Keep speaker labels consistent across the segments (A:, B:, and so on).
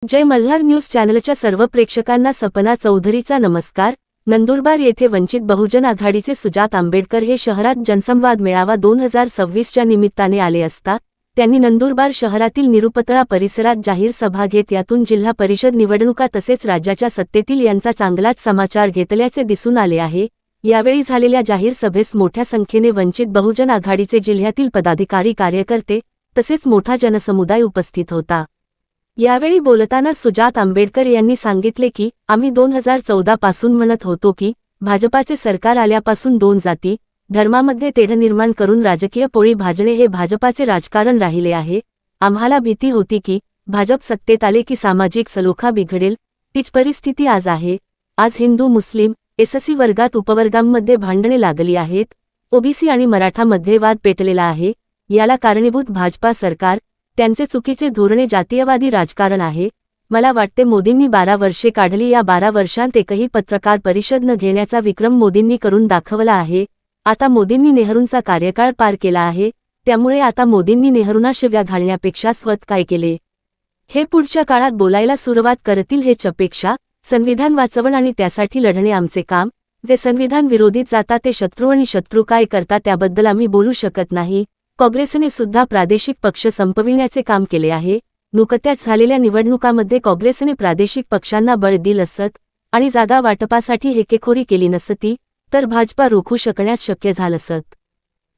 A: जय Malhar news चॅनलच्या सर्व प्रेक्षकांना सपना चौधरीचा नमस्कार। नंदुरबार येथे वंचित बहुजन आघाडीचे सुजात आंबेडकर हे शहरात जनसंवाद मेळावा 2026च्या निमित्ताने आले असता त्यांनी नंदुरबार शहरातील निरुपतळा परिसरात जाहीर सभा घेत यातून जिल्हा परिषद निवडणुका तसेच राज्याच्या सत्तेतील यांचा चांगलाच समाचार घेतल्याचे दिसून आले आहे। यावेळी झालेल्या जाहीर सभेस मोठ्या संख्येने वंचित बहुजन आघाडीचे जिल्ह्यातील पदाधिकारी कार्यकर्ते तसेच मोठा जनसमुदाय उपस्थित होता। यावेळी बोलताना सुजात आंबेडकर यांनी सांगितले की आम्ही 2014 पासून म्हणत होतो की भाजपाचे सरकार आल्यापासून दोन जाती धर्मामध्ये तेढ निर्माण करून राजकीय पोळी भाजणे हे भाजपाचे राजकारण राहिले आहे। आम्हाला भीती होती की भाजप सत्तेत आले की सामाजिक सलोखा बिघडेल, तीच परिस्थिती आज आहे। आज हिंदू मुस्लिम एससी वर्गात उपवर्गांमध्ये भांडणे लागली आहेत, ओबीसी आणि मराठामध्ये वाद पेटलेला आहे। याला कारणीभूत भाजपा सरकार, त्यांचे चुकीचे धोरणे जातीयवादी राजकारण आहे। मला वाटते मोदींनी 12 वर्षे काढली, या 12 वर्षांत एकही पत्रकार परिषद न घेण्याचा विक्रम मोदींनी करून दाखवला आहे। आता मोदींनी नेहरूंचा कार्यकाळ पार केला आहे, त्यामुळे आता मोदींनी नेहरूंना शिव्या घालण्यापेक्षा स्वत काय केले हे पुढच्या काळात बोलायला सुरुवात करतील हेच अपेक्षा। संविधान वाचवण आणि त्यासाठी लढणे आमचे काम। जे संविधान विरोधीत जातात ते शत्रू आणि शत्रू काय करतात त्याबद्दल आम्ही बोलू शकत नाही। काँग्रेसने सुद्धा प्रादेशिक पक्ष संपविण्याचे काम केले आहे। नुकत्याच झालेल्या निवडणुकांमध्ये काँग्रेसने प्रादेशिक पक्षांना बळ दिलं असत आणि जागा वाटपासाठी हेकेखोरी केली नसती तर भाजपा रोखू शकण्यास शक्य झालं असत।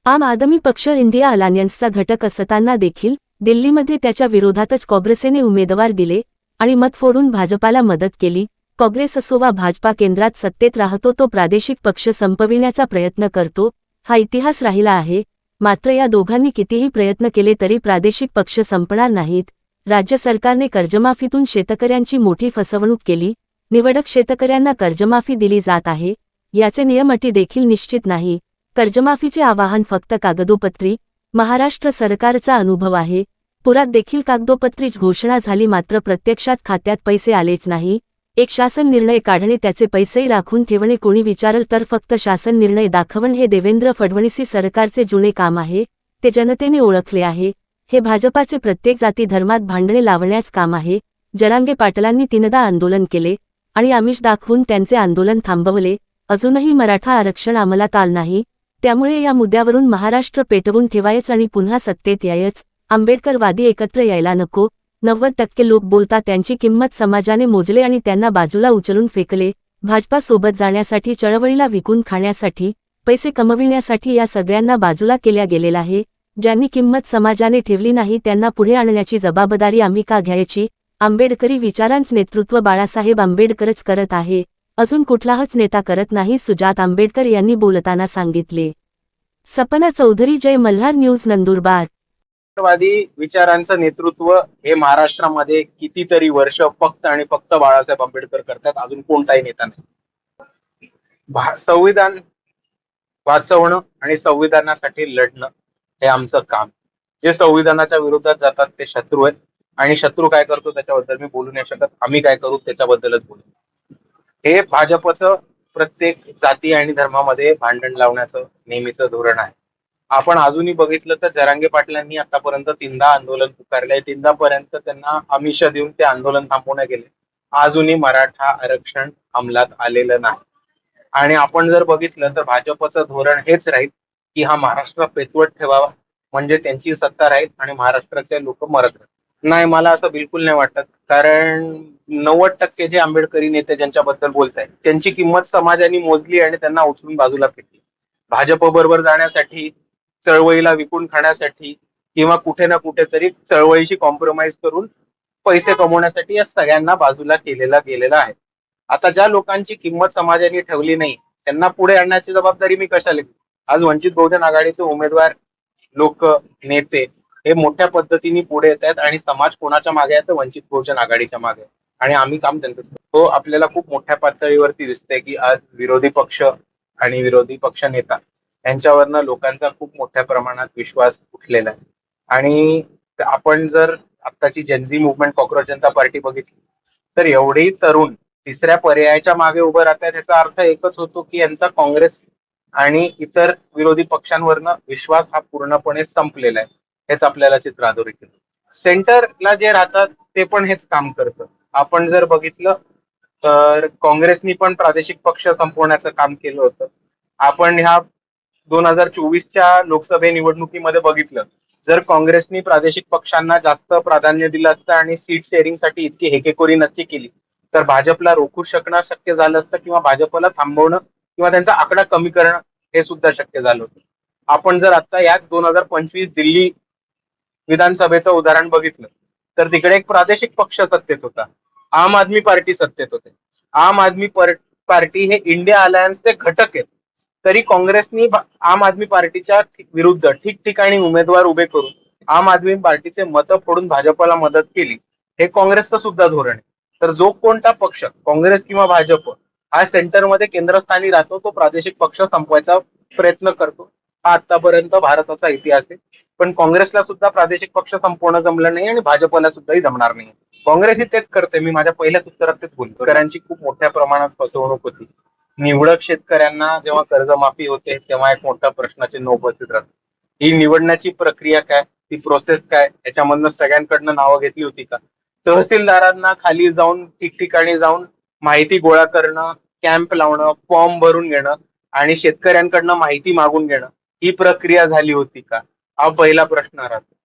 A: आम आदमी पक्ष इंडिया अलायन्सचा घटक असताना देखील दिल्लीमध्ये त्याच्या विरोधातच काँग्रेसने उमेदवार दिले आणि मत फोडून भाजपाला मदत केली। काँग्रेस असो वा भाजपा केंद्रात सत्तेत राहतो तो प्रादेशिक पक्ष संपविण्याचा प्रयत्न करतो, हा इतिहास राहिला आहे। मात्र या दोघांनी कितीही प्रयत्न केले तरी प्रादेशिक पक्ष संपणार नाहीत। राज्य सरकारने कर्जमाफीतून शेतकऱ्यांची मोठी फसवणूक केली, निवडक शेतकऱ्यांना कर्जमाफी दिली जात आहे, याचे नियम अटी देखील निश्चित नाही। कर्जमाफीचे आवाहन फक्त कागदोपत्री, महाराष्ट्र सरकारचा अनुभव आहे। पुरात देखील कागदोपत्रीच घोषणा झाली मात्र प्रत्यक्षात खात्यात पैसे आलेच नाही। एक शासन निर्णय काढणे त्याचे पैसेही राखून ठेवणे, कोणी विचारल तर फक्त शासन निर्णय दाखवण हे देवेंद्र फडणवीस सरकारचे जुने काम आहे, ते जनतेने ओळखले आहे। हे भाजपाचे प्रत्येक जाती धर्मात भांडणे लावण्याच काम आहे। जरांगे पाटलांनी 3दा आंदोलन केले आणि आमिष दाखवून त्यांचे आंदोलन थांबवले, अजूनही मराठा आरक्षण अंमलात आलं नाही। त्यामुळे या मुद्द्यावरून महाराष्ट्र पेटवून ठेवायच आणि पुन्हा सत्तेत यायच। आंबेडकरवादी एकत्र यायला नको। 90% लोक बोलतात त्यांची किंमत समाजाने मोजले आणि त्यांना बाजूला उचलून फेकले। भाजपा सोबत जाण्यासाठी, चळवळीला विकून खाण्यासाठी, पैसे कमविण्यासाठी या सगळ्यांना बाजूला केल्या गेलेला आहे। ज्यांनी किंमत समाजाने ठेवली नाही त्यांना पुढे आणण्याची जबाबदारी आम्ही का घ्यायची? आंबेडकरी विचारांचे नेतृत्व बाळासाहेब आंबेडकरच करत आहे, अजून कुठलाच नेता करत नाही, सुजात आंबेडकर यांनी बोलताना सांगितले। सपना चौधरी, जय मल्हार न्यूज, नंदुरबार।
B: वादी विचारांचं नेतृत्व हे महाराष्ट्रामध्ये कितीतरी वर्ष फक्त आणि फक्त बाळासाहेब आंबेडकर करतात, अजून कोणताही नेता नाही। संविधान वाचवणं आणि संविधानासाठी लढणं हे आमचं काम। जे संविधानाच्या विरोधात जातात ते शत्रू आहेत आणि शत्रू काय करतो त्याच्याबद्दल मी बोलू नाही शकत, आम्ही काय करू त्याच्याबद्दलच बोलू। हे भाजपचं प्रत्येक जाती आणि धर्मामध्ये भांडण लावण्याचं नेहमीचं धोरण आहे। आपण अजूनही बघितलं तर जरांगे पाटलांनी आतापर्यंत 3दा आंदोलन पुकारलंय, 3दा पर्यंत त्यांना आमिष देऊन ते आंदोलन थांबवण्यात गेले, अजूनही मराठा आरक्षण अंमलात आलेलं नाही। आणि आपण जर बघितलं तर भाजपचं धोरण हेच राहील की हा महाराष्ट्र पेटवत ठेवावा, म्हणजे त्यांची सत्ता राहील आणि महाराष्ट्रातले लोक मरत राहील। नाही, मला असं बिलकुल नाही वाटत, कारण 90% जे आंबेडकरी नेते ज्यांच्याबद्दल बोलतायत त्यांची किंमत समाजाने मोजली आणि त्यांना उचलून बाजूला फेकली। भाजप बरोबर जाण्यासाठी, चळवळीला विकून खाण्यासाठी किंवा कुठे ना कुठेतरी चळवळीशी कॉम्प्रोमाइज करून पैसे कमवण्यासाठी या सगळ्यांना बाजूला केलेला गेलेला आहे। आता ज्या लोकांची किंमत समाजाने ठेवली नाही त्यांना पुढे आणण्याची जबाबदारी मी कशाला घेऊ? आज वंचित बहुजन आघाडीचे उमेदवार, लोक, नेते हे मोठ्या पद्धतीने पुढे येत आहेत आणि समाज कोणाच्या मागे आहे तर वंचित बहुजन आघाडीच्या मागे, आणि आम्ही काम त्यांचं तो आपल्याला खूप मोठ्या पातळीवरती दिसतंय की आज विरोधी पक्ष आणि विरोधी पक्ष नेता यांच्यावरनं लोकांचा खूप मोठ्या प्रमाणात विश्वास उठलेला आहे। आणि आपण जर आत्ताची जेनझी मुवमेंट, कॉक्रोच जनता पार्टी बघितली तर एवढेही तरुण तिसऱ्या पर्यायाच्या मागे उभं राहतात, याचा अर्थ एकच होतो की यांचा काँग्रेस आणि इतर विरोधी पक्षांवरनं विश्वास हा पूर्णपणे संपलेला आहे। हेच आपल्याला चित्र अधोरेखित होतं. सेंटरला जे राहतात ते पण हेच काम करतं. आपण जर बघितलं तर काँग्रेसनी पण प्रादेशिक पक्ष संपवण्याचं काम केलं होतं. आपण ह्या 2024च्या लोकसभा निवडणुकीमध्ये बघितलं, जर काँग्रेसनी प्रादेशिक पक्षांना जास्त प्राधान्य दिलं असतं आणि सीट शेअरिंगसाठी इतकी हेकेखोरी नसती केली, तर भाजपला रोखू शकणं शक्य झालं असतं किंवा भाजपला थांबवणं किंवा त्यांचा आकडा कमी करणं हे सुद्धा शक्य झालं होतं. आपण जर आता याच 2025 दिल्ली विधानसभेचं उदाहरण बघितलं, तर तिकडे एक प्रादेशिक पक्ष सत्तेत होता. आम आदमी पार्टी सत्तेत होते. आम आदमी पार्टी हे इंडिया अलायन्सचे घटक आहेत. तरी काँग्रेसनी आम आदमी पार्टीच्या विरुद्ध ठिकठिकाणी उमेदवार उभे करून आम आदमी पार्टीचे मतं फोडून भाजपला मदत केली. हे काँग्रेसचं सुद्धा धोरण आहे. तर जो कोणता पक्ष काँग्रेस किंवा भाजप हा सेंटरमध्ये केंद्रस्थानी राहतो, तो प्रादेशिक पक्ष संपवायचा प्रयत्न करतो. हा आतापर्यंत भारताचा इतिहास आहे. पण काँग्रेसला सुद्धा प्रादेशिक पक्ष संपवणं जमलं नाही आणि भाजपला सुद्धाही जमणार नाही. काँग्रेसही तेच करते. मी माझ्या पहिल्याच उत्तरात तेच बोलतो. शेतकऱ्यांची खूप मोठ्या प्रमाणात फसवणूक होती. निवडक शेतकऱ्यांना जेव्हा कर्जमाफी होते तेव्हा एक मोठा प्रश्नाचिन्ह उपस्थित राहतं. ही निवडण्याची प्रक्रिया काय, ती प्रोसेस काय, याच्यामधनं सगळ्यांकडनं नावं घेतली होती का? तहसीलदारांना खाली जाऊन ठिकठिकाणी जाऊन माहिती गोळा करणं, कॅम्प लावणं, फॉर्म भरून घेणं आणि शेतकऱ्यांकडनं माहिती मागून घेणं, ही प्रक्रिया झाली होती का? हा पहिला प्रश्न राहतो.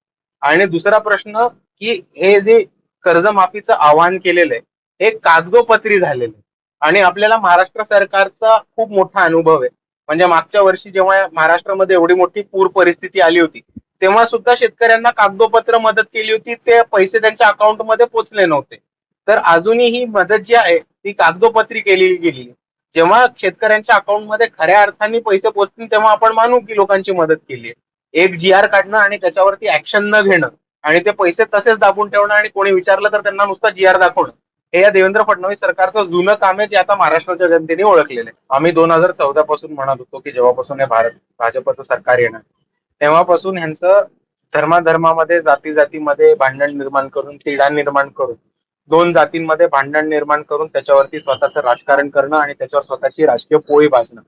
B: आणि दुसरा प्रश्न की हे जे कर्जमाफीचं आवाहन केलेलं आहे हे कागदोपत्री झालेलं आहे आणि आपल्याला महाराष्ट्र सरकारचा खूप मोठा अनुभव आहे. म्हणजे मागच्या वर्षी जेव्हा महाराष्ट्रामध्ये एवढी मोठी पूर परिस्थिती आली होती तेव्हा सुद्धा शेतकऱ्यांना कागदोपत्र मदत केली होती. ते पैसे त्यांच्या अकाउंटमध्ये पोचले नव्हते. तर अजूनही ही मदत जी आहे ती कागदोपत्री केली गेली. जेव्हा शेतकऱ्यांच्या अकाउंटमध्ये खऱ्या अर्थाने पैसे पोचतील तेव्हा आपण मानू की लोकांची मदत केली आहे. एक GR काढणं आणि त्याच्यावरती ऍक्शन न घेणं आणि ते पैसे तसेच दाबून ठेवणं आणि कोणी विचारलं तर त्यांना नुसतं GR दाखवणं, हे या देवेंद्र फडणवीस सरकारचं जुनं काम आहे, जे आता महाराष्ट्राच्या जनतेने ओळखलेलं आहे. आम्ही 2014 पासून म्हणत होतो की जेव्हापासून हे भाजपचं सरकार येणार तेव्हापासून ह्यांचं धर्माधर्मामध्ये जाती जातीमध्ये भांडण निर्माण करून, तिढा निर्माण करून, दोन जातींमध्ये भांडण निर्माण करून त्याच्यावरती स्वतःचं राजकारण करणं आणि त्याच्यावर स्वतःची राजकीय पोळी भाजणं,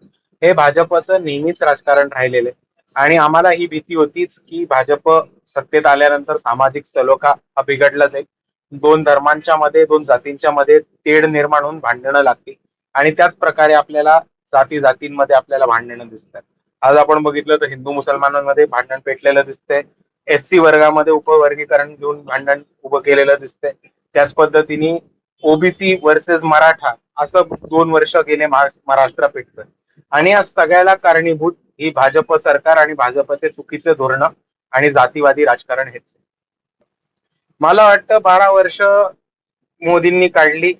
B: हे भाजपचं नेहमीच राजकारण राहिलेलं आहे. आणि आम्हाला ही भीती होतीच की भाजप सत्तेत आल्यानंतर सामाजिक सलोखा हा बिघडला जाईल. दोन धर्मांच्या मध्ये, दोन जातींच्या मध्ये तेढ निर्माण होऊन भांडणं लागतील आणि त्याच प्रकारे आपल्याला जाती जातींमध्ये आपल्याला भांडणं दिसतात. आज आपण बघितलं तर हिंदू मुसलमानांमध्ये भांडण पेटलेलं दिसतंय. SC वर्गामध्ये उपवर्गीकरण घेऊन भांडण उभं केलेलं दिसतंय. त्याच पद्धतीने OBC वर्सेस मराठा असं 2 वर्ष गेले महाराष्ट्र पेटतोय आणि या सगळ्याला कारणीभूत ही भाजप सरकार आणि भाजपचे चुकीचे धोरण आणि जातीवादी राजकारण हेच. मला वाटतं 12 वर्ष मोदींनी काढली.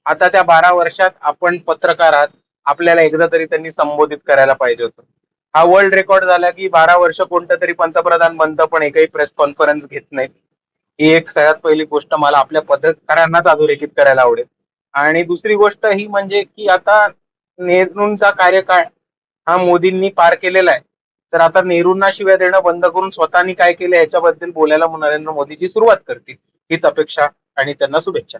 B: आता त्या 12 वर्षात आपण पत्रकार आहात, आपल्याला एकदा तरी त्यांनी संबोधित करायला पाहिजे होतं. हा वर्ल्ड रेकॉर्ड झाला की 12 वर्ष कोणतं तरी पंतप्रधान बनतं पण एकही प्रेस कॉन्फरन्स घेत नाही. ही एक सगळ्यात पहिली गोष्ट मला आपल्या पत्रकारांनाच अधोरेखित करायला आवडेल. आणि दुसरी गोष्ट ही म्हणजे की आता नेहरूंचा कार्यकाळ हा मोदींनी पार केलेला आहे. तर आता नेहरूंना शिव्या देणं बंद करून स्वतःनी काय केलं याच्याबद्दल बोलायला नरेंद्र मोदीजी सुरुवात करतील, हीच अपेक्षा आणि त्यांना शुभेच्छा.